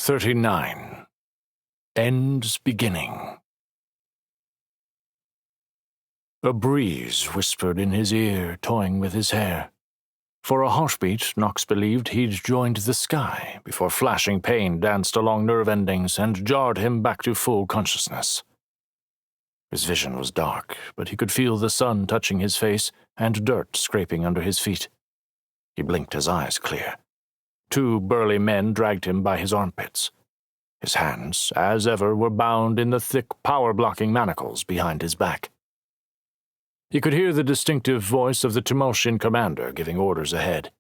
39. End's Beginning. A breeze whispered in his ear, toying with his hair. For a heartbeat, Knox believed he'd joined the sky before flashing pain danced along nerve endings and jarred him back to full consciousness. His vision was dark, but he could feel the sun touching his face and dirt scraping under his feet. He blinked his eyes clear. 2 burly men dragged him by his armpits. His hands, as ever, were bound in the thick power-blocking manacles behind his back. He could hear the distinctive voice of the Tumulcian commander giving orders ahead.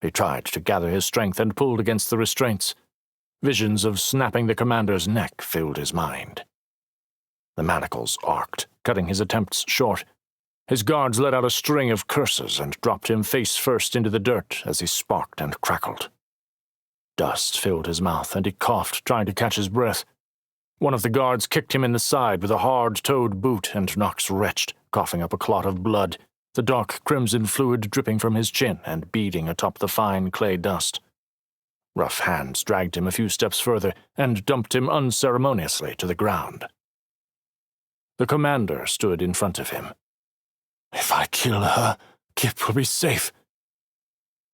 He tried to gather his strength and pulled against the restraints. Visions of snapping the commander's neck filled his mind. The manacles arced, cutting his attempts short. His guards let out a string of curses and dropped him face first into the dirt as he sparked and crackled. Dust filled his mouth, and he coughed, trying to catch his breath. One of the guards kicked him in the side with a hard-toed boot, and Knox retched, coughing up a clot of blood, the dark crimson fluid dripping from his chin and beading atop the fine clay dust. Rough hands dragged him a few steps further and dumped him unceremoniously to the ground. The commander stood in front of him. "If I kill her, Kip will be safe."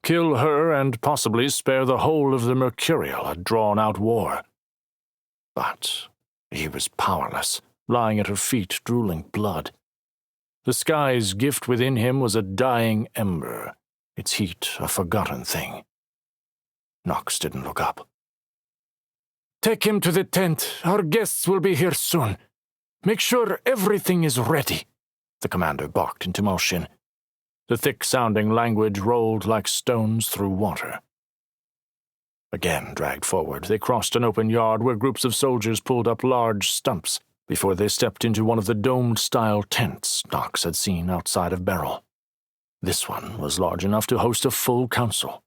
Kill her and possibly spare the whole of the Mercurial a drawn-out war. But he was powerless, lying at her feet, drooling blood. The sky's gift within him was a dying ember, its heat a forgotten thing. Knox didn't look up. "Take him to the tent. Our guests will be here soon. Make sure everything is ready," the commander barked in Tumulcian. The thick-sounding language rolled like stones through water. Again dragged forward, they crossed an open yard where groups of soldiers pulled up large stumps before they stepped into one of the domed-style tents Knox had seen outside of Beryl. This one was large enough to host a full council.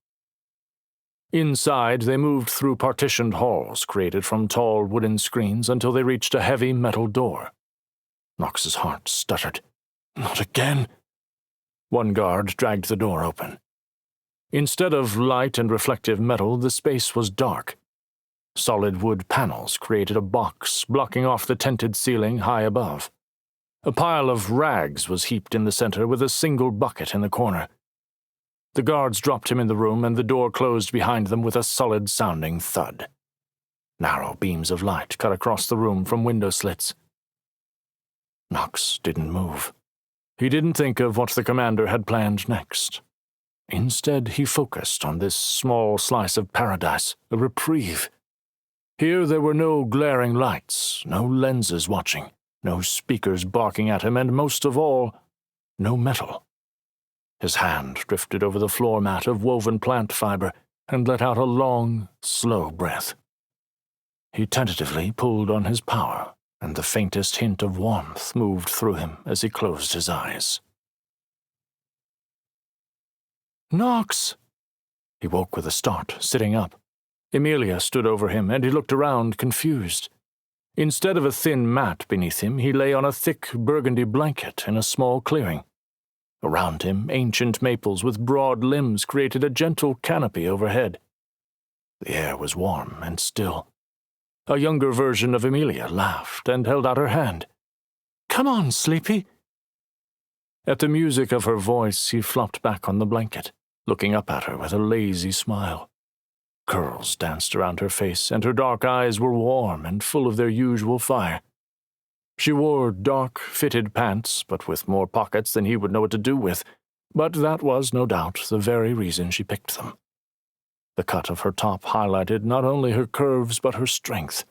Inside, they moved through partitioned halls created from tall wooden screens until they reached a heavy metal door. Knox's heart stuttered. "Not again." One guard dragged the door open. Instead of light and reflective metal, the space was dark. Solid wood panels created a box blocking off the tented ceiling high above. A pile of rags was heaped in the center with a single bucket in the corner. The guards dropped him in the room, and the door closed behind them with a solid-sounding thud. Narrow beams of light cut across the room from window slits. Knox didn't move. He didn't think of what the commander had planned next. Instead, he focused on this small slice of paradise, a reprieve. Here there were no glaring lights, no lenses watching, no speakers barking at him, and most of all, no metal. His hand drifted over the floor mat of woven plant fiber and let out a long, slow breath. He tentatively pulled on his power, and the faintest hint of warmth moved through him as he closed his eyes. "Knox!" He woke with a start, sitting up. Emilia stood over him, and he looked around, confused. Instead of a thin mat beneath him, he lay on a thick burgundy blanket in a small clearing. Around him, ancient maples with broad limbs created a gentle canopy overhead. The air was warm and still. A younger version of Emilia laughed and held out her hand. "Come on, Sleepy." At the music of her voice, he flopped back on the blanket, looking up at her with a lazy smile. Curls danced around her face, and her dark eyes were warm and full of their usual fire. She wore dark, fitted pants, but with more pockets than he would know what to do with, but that was, no doubt, the very reason she picked them. The cut of her top highlighted not only her curves but her strength.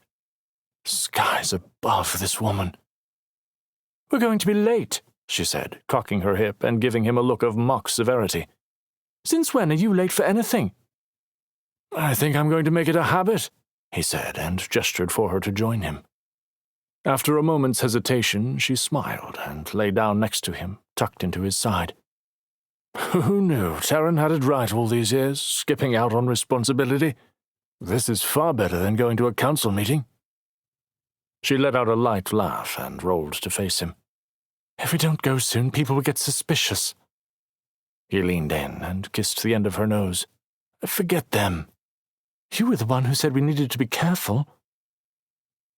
Skies above this woman. "We're going to be late," she said, cocking her hip and giving him a look of mock severity. "Since when are you late for anything?" "I think I'm going to make it a habit," he said, and gestured for her to join him. After a moment's hesitation, she smiled and lay down next to him, tucked into his side. "Who knew Terran had it right all these years, skipping out on responsibility? This is far better than going to a council meeting." She let out a light laugh and rolled to face him. "If we don't go soon, people will get suspicious." He leaned in and kissed the end of her nose. "Forget them." You were the one who said we needed to be careful.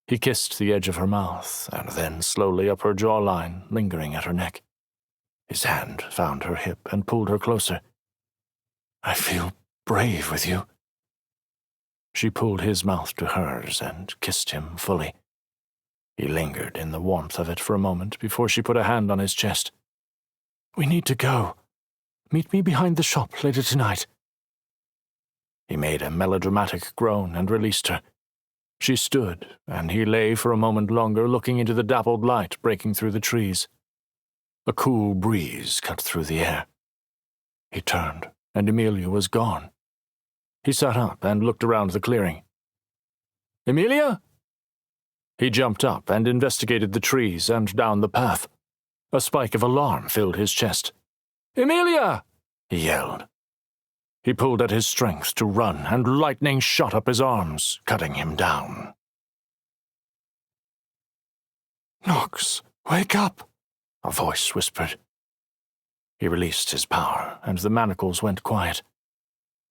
He kissed the edge of her mouth, and then slowly up her jawline, lingering at her neck. His hand found her hip and pulled her closer. I feel brave with you. She pulled his mouth to hers and kissed him fully. He lingered in the warmth of it for a moment before she put a hand on his chest. We need to go. Meet me behind the shop later tonight. He made a melodramatic groan and released her. She stood, and he lay for a moment longer looking into the dappled light breaking through the trees. A cool breeze cut through the air. He turned, and Emilia was gone. He sat up and looked around the clearing. Emilia? He jumped up and investigated the trees and down the path. A spike of alarm filled his chest. Emilia! He yelled. He pulled at his strength to run, and lightning shot up his arms, cutting him down. Knox, wake up! A voice whispered. He released his power, and the manacles went quiet.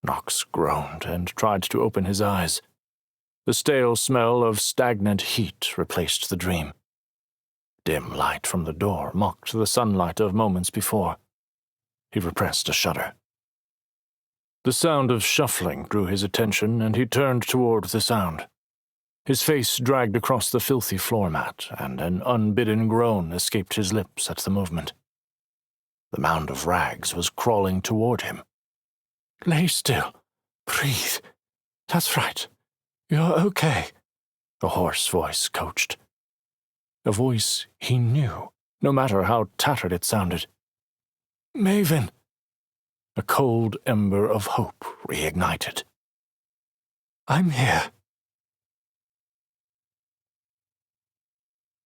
Knox groaned and tried to open his eyes. The stale smell of stagnant heat replaced the dream. Dim light from the door mocked the sunlight of moments before. He repressed a shudder. The sound of shuffling drew his attention, and he turned toward the sound. His face dragged across the filthy floor mat, and an unbidden groan escaped his lips at the movement. The mound of rags was crawling toward him. Lay still. Breathe. That's right. You're okay, a hoarse voice coached. A voice he knew, no matter how tattered it sounded. Maven. A cold ember of hope reignited. I'm here.